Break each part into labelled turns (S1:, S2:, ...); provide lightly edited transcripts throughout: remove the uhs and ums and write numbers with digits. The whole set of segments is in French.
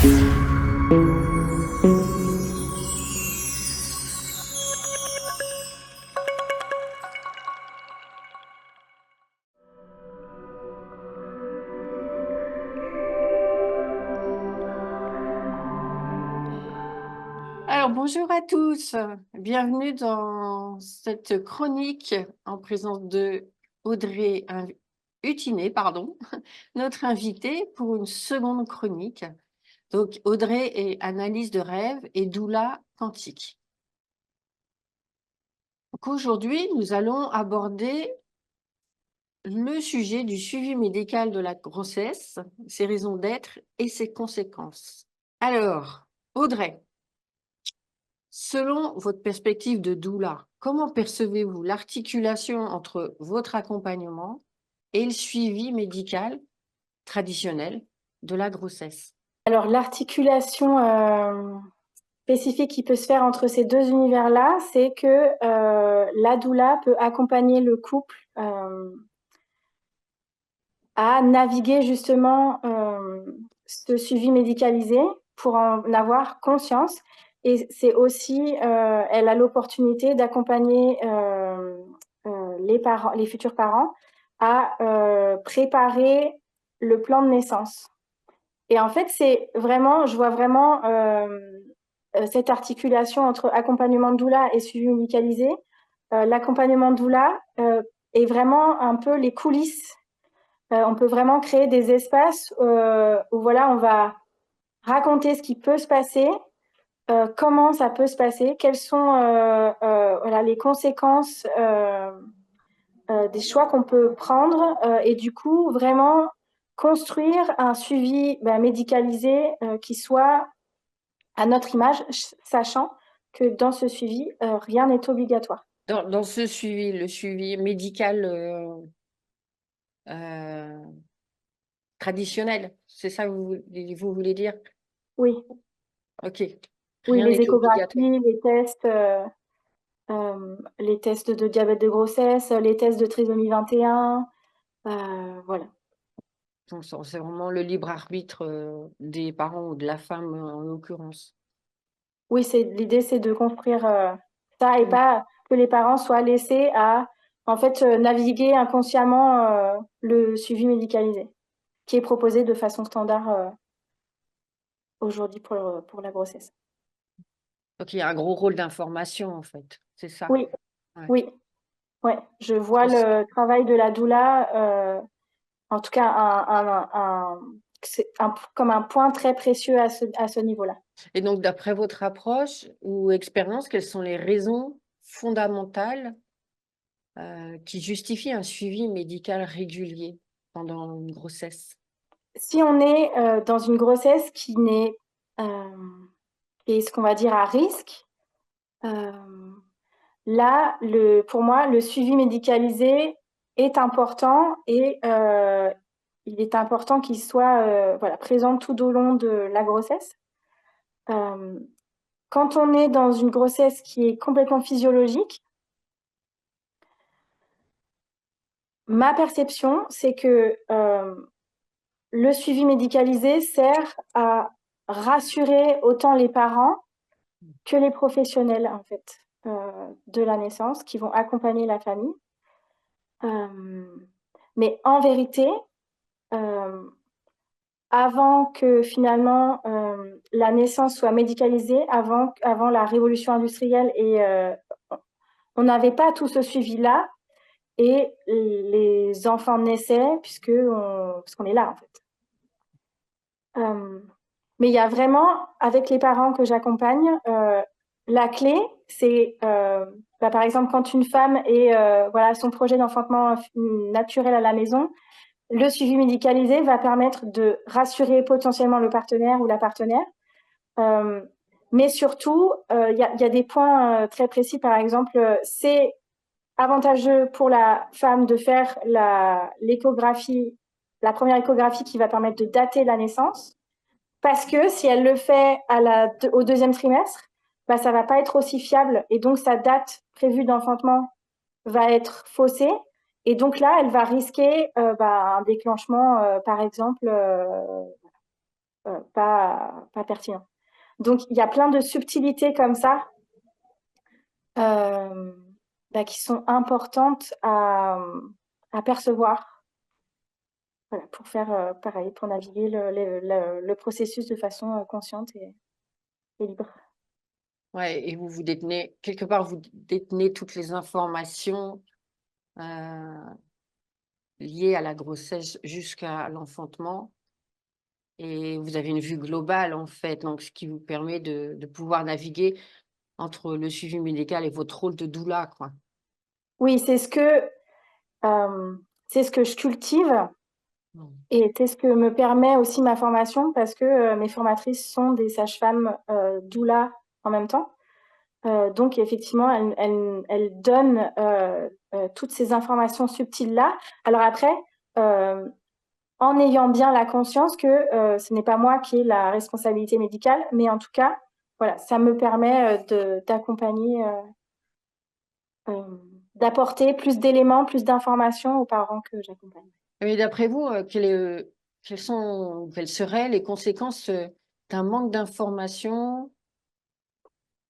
S1: Alors, bonjour à tous. Bienvenue dans cette chronique en présence de Audrey Hutinet, pardon, notre invitée pour une seconde chronique. Donc, Audrey est analyse de rêve et doula quantique. Donc, aujourd'hui, nous allons aborder le sujet du suivi médical de la grossesse, ses raisons d'être et ses conséquences. Alors, Audrey, selon votre perspective de doula, comment percevez-vous l'articulation entre votre accompagnement et le suivi médical traditionnel de la grossesse?
S2: Alors, l'articulation spécifique qui peut se faire entre ces deux univers-là, c'est que la doula peut accompagner le couple à naviguer justement ce suivi médicalisé pour en avoir conscience. Et c'est aussi, elle a l'opportunité d'accompagner les futurs parents à préparer le plan de naissance. Et en fait, c'est vraiment, je vois vraiment cette articulation entre accompagnement de doula et suivi médicalisé. L'accompagnement de doula est vraiment un peu les coulisses. On peut vraiment créer des espaces où voilà, on va raconter ce qui peut se passer, comment ça peut se passer, quelles sont voilà, les conséquences des choix qu'on peut prendre et du coup vraiment construire un suivi médicalisé qui soit à notre image, sachant que dans ce suivi, rien n'est obligatoire.
S1: Dans ce suivi, le suivi médical traditionnel, c'est ça que vous voulez dire?
S2: Oui,
S1: Ok.
S2: oui,
S1: Rien
S2: les
S1: n'est obligatoire.
S2: échographies, les tests de diabète de grossesse, les tests de trisomie 21, voilà.
S1: Donc, c'est vraiment le libre arbitre des parents ou de la femme en l'occurrence.
S2: Oui, l'idée, c'est de construire ça et pas que les parents soient laissés à en fait naviguer inconsciemment le suivi médicalisé, qui est proposé de façon standard aujourd'hui pour la grossesse.
S1: Donc, il y a un gros rôle d'information, en fait. C'est ça.
S2: Oui,
S1: Ouais.
S2: oui, ouais. Je vois le travail de la doula, en tout cas, comme un point très précieux à ce niveau-là.
S1: Et donc, d'après votre approche ou expérience, quelles sont les raisons fondamentales qui justifient un suivi médical régulier pendant une grossesse?
S2: Si on est dans une grossesse qui est ce qu'on va dire à risque, là, pour moi, le suivi médicalisé est important et il est important qu'il soit voilà, présent tout au long de la grossesse. Quand on est dans une grossesse qui est complètement physiologique, ma perception, c'est que le suivi médicalisé sert à rassurer autant les parents que les professionnels en fait de la naissance qui vont accompagner la famille. Mais en vérité, avant que finalement la naissance soit médicalisée, avant la révolution industrielle, et on n'avait pas tout ce suivi-là, et les enfants naissaient parce qu'on est là en fait. Mais il y a vraiment, avec les parents que j'accompagne, la clé, c'est par exemple quand une femme est voilà, son projet d'enfantement naturel à la maison, le suivi médicalisé va permettre de rassurer potentiellement le partenaire ou la partenaire. Mais surtout, il y a des points très précis. Par exemple, c'est avantageux pour la femme de faire l'échographie, la première échographie qui va permettre de dater la naissance. Parce que si elle le fait au deuxième trimestre, bah, ça va pas être aussi fiable. Et donc, sa date prévue d'enfantement va être faussée. Et donc là, elle va risquer un déclenchement, par exemple. pas pertinent. Donc, il y a plein de subtilités comme ça qui sont importantes à percevoir, voilà, pour faire pareil, pour naviguer le processus de façon consciente et libre.
S1: Ouais, et vous détenez, quelque part, vous détenez toutes les informations liées à la grossesse jusqu'à l'enfantement. Et vous avez une vue globale, en fait, donc ce qui vous permet de pouvoir naviguer entre le suivi médical et votre rôle de doula, quoi.
S2: Oui, c'est ce que je cultive
S1: Mmh.
S2: et c'est ce que me permet aussi ma formation parce que mes formatrices sont des sages-femmes doula en même temps. Donc effectivement, elle donne toutes ces informations subtiles-là. Alors après, en ayant bien la conscience que ce n'est pas moi qui ai la responsabilité médicale, mais en tout cas, voilà, ça me permet d'accompagner, d'apporter plus d'éléments, plus d'informations aux parents que j'accompagne.
S1: Et d'après vous, quelles seraient les conséquences d'un manque d'information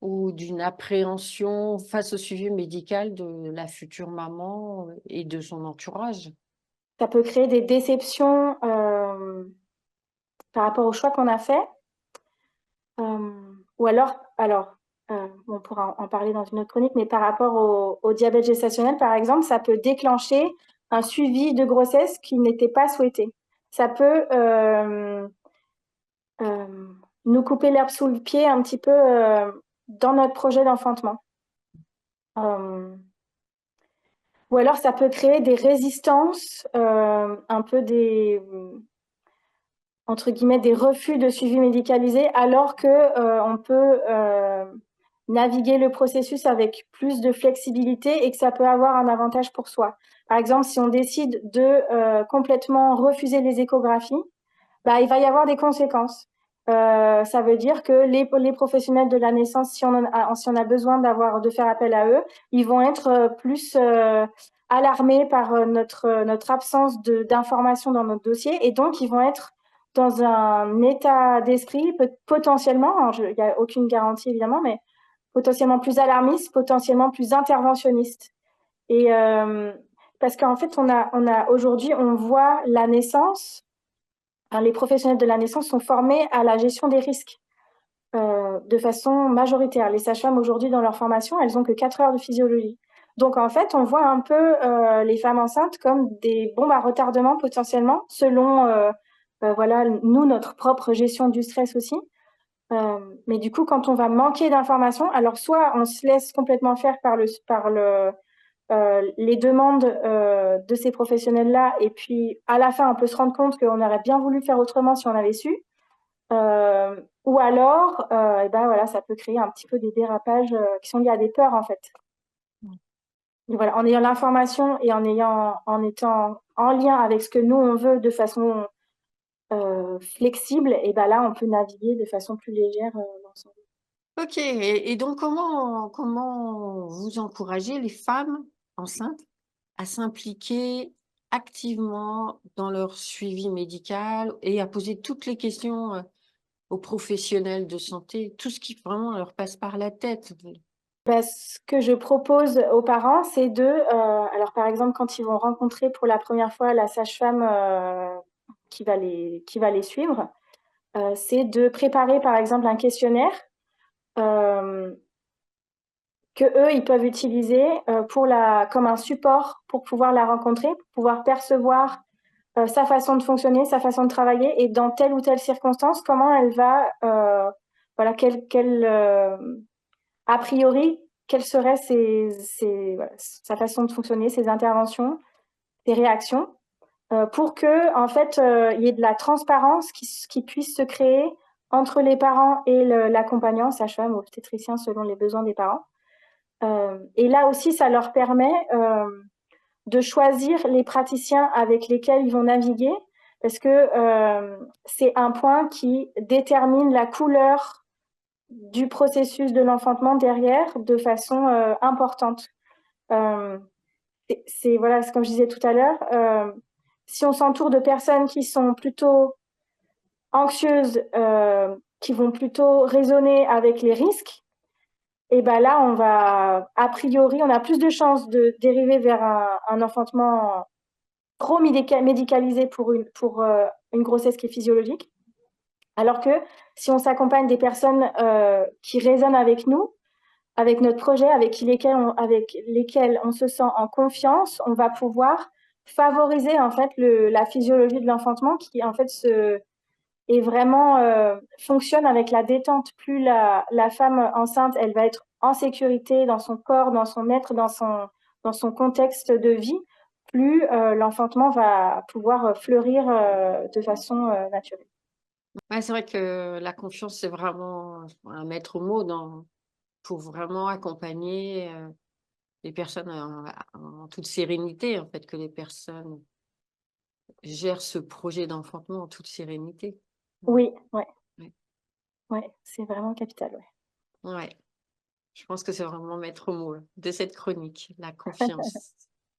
S1: ou d'une appréhension face au suivi médical de la future maman et de son entourage?
S2: Ça peut créer des déceptions par rapport au choix qu'on a fait. Ou alors on pourra en parler dans une autre chronique, mais par rapport au diabète gestationnel, par exemple, ça peut déclencher un suivi de grossesse qui n'était pas souhaité. Ça peut nous couper l'herbe sous le pied un petit peu dans notre projet d'enfantement. Ou alors ça peut créer des résistances, un peu entre guillemets des refus de suivi médicalisé, alors que on peut naviguer le processus avec plus de flexibilité et que ça peut avoir un avantage pour soi. Par exemple, si on décide de complètement refuser les échographies, bah, il va y avoir des conséquences. Ça veut dire que les professionnels de la naissance, si on a besoin de faire appel à eux, ils vont être plus alarmés par notre absence d'informations dans notre dossier et donc ils vont être dans un état d'esprit potentiellement, il n'y a aucune garantie évidemment, mais potentiellement plus alarmiste, potentiellement plus interventionniste. Et parce qu'en fait, aujourd'hui, on voit la naissance, les professionnels de la naissance sont formés à la gestion des risques de façon majoritaire. Les sages-femmes aujourd'hui, dans leur formation, elles ont que 4 heures de physiologie. Donc en fait, on voit un peu les femmes enceintes comme des bombes à retardement potentiellement, selon voilà, nous, notre propre gestion du stress aussi. Mais du coup, quand on va manquer d'informations, alors soit on se laisse complètement faire les demandes de ces professionnels-là, et puis à la fin, on peut se rendre compte qu'on aurait bien voulu faire autrement si on avait su. Ou alors, et ben voilà, ça peut créer un petit peu des dérapages qui sont liés à des peurs en fait. Et voilà, en ayant l'information et en étant en lien avec ce que nous on veut de façon flexible, et ben là on peut naviguer de façon plus légère l'ensemble.
S1: OK, et donc comment vous encouragez les femmes enceintes à s'impliquer activement dans leur suivi médical et à poser toutes les questions, aux professionnels de santé, tout ce qui vraiment leur passe par la tête?
S2: Bah, ce que je propose aux parents, c'est alors par exemple, quand ils vont rencontrer pour la première fois la sage-femme qui va les suivre, c'est de préparer par exemple un questionnaire euh, que eux ils peuvent utiliser comme un support pour pouvoir la rencontrer, pour pouvoir percevoir sa façon de fonctionner, sa façon de travailler et dans telle ou telle circonstance, comment elle va, voilà, a priori, quelle serait voilà, sa façon de fonctionner, ses interventions, ses réactions, pour que en fait il y ait de la transparence qui puisse se créer entre les parents et l'accompagnant, sage-femme ou obstétricien selon les besoins des parents. Et là aussi, ça leur permet de choisir les praticiens avec lesquels ils vont naviguer, parce que c'est un point qui détermine la couleur du processus de l'enfantement derrière de façon importante. Voilà, comme je disais tout à l'heure, si on s'entoure de personnes qui sont plutôt anxieuses qui vont plutôt résonner avec les risques, et ben là, on va, a priori, on a plus de chances de dériver vers un enfantement trop médicalisé pour une grossesse qui est physiologique. Alors que si on s'accompagne des personnes qui résonnent avec nous, avec notre projet, avec lesquelles on se sent en confiance, on va pouvoir favoriser en fait la physiologie de l'enfantement qui en fait est vraiment fonctionne avec la détente. Plus la femme enceinte, elle va être en sécurité dans son corps, dans son être, dans son contexte de vie, plus l'enfantement va pouvoir fleurir de façon naturelle.
S1: Ouais, c'est vrai que la confiance, c'est vraiment un maître mot pour vraiment accompagner les personnes en toute sérénité, en fait, que les personnes gèrent ce projet d'enfantement en toute sérénité.
S2: Oui, ouais,
S1: Ouais,
S2: ouais, c'est vraiment capital. Ouais.
S1: ouais. Je pense que c'est vraiment maître mot là, de cette chronique, la confiance.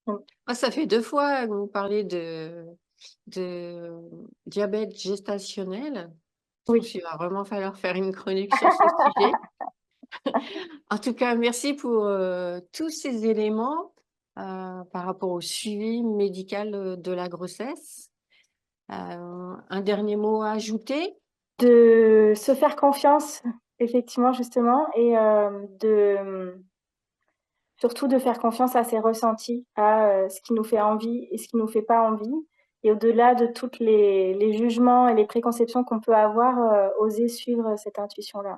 S2: Mm.
S1: Ah, ça fait 2 fois que vous parlez de diabète gestationnel. Je pense
S2: Oui.
S1: qu'il va vraiment falloir faire une chronique sur ce sujet. En tout cas, merci pour, tous ces éléments, par rapport au suivi médical, de la grossesse. Un dernier mot à ajouter?
S2: De se faire confiance, effectivement, justement, et surtout de faire confiance à ses ressentis, à ce qui nous fait envie et ce qui nous fait pas envie. Et au-delà de toutes les jugements et les préconceptions qu'on peut avoir, oser suivre cette intuition-là.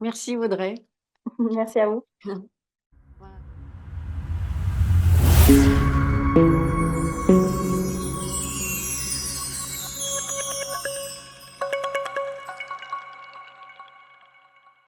S1: Merci Audrey.
S2: Merci à vous.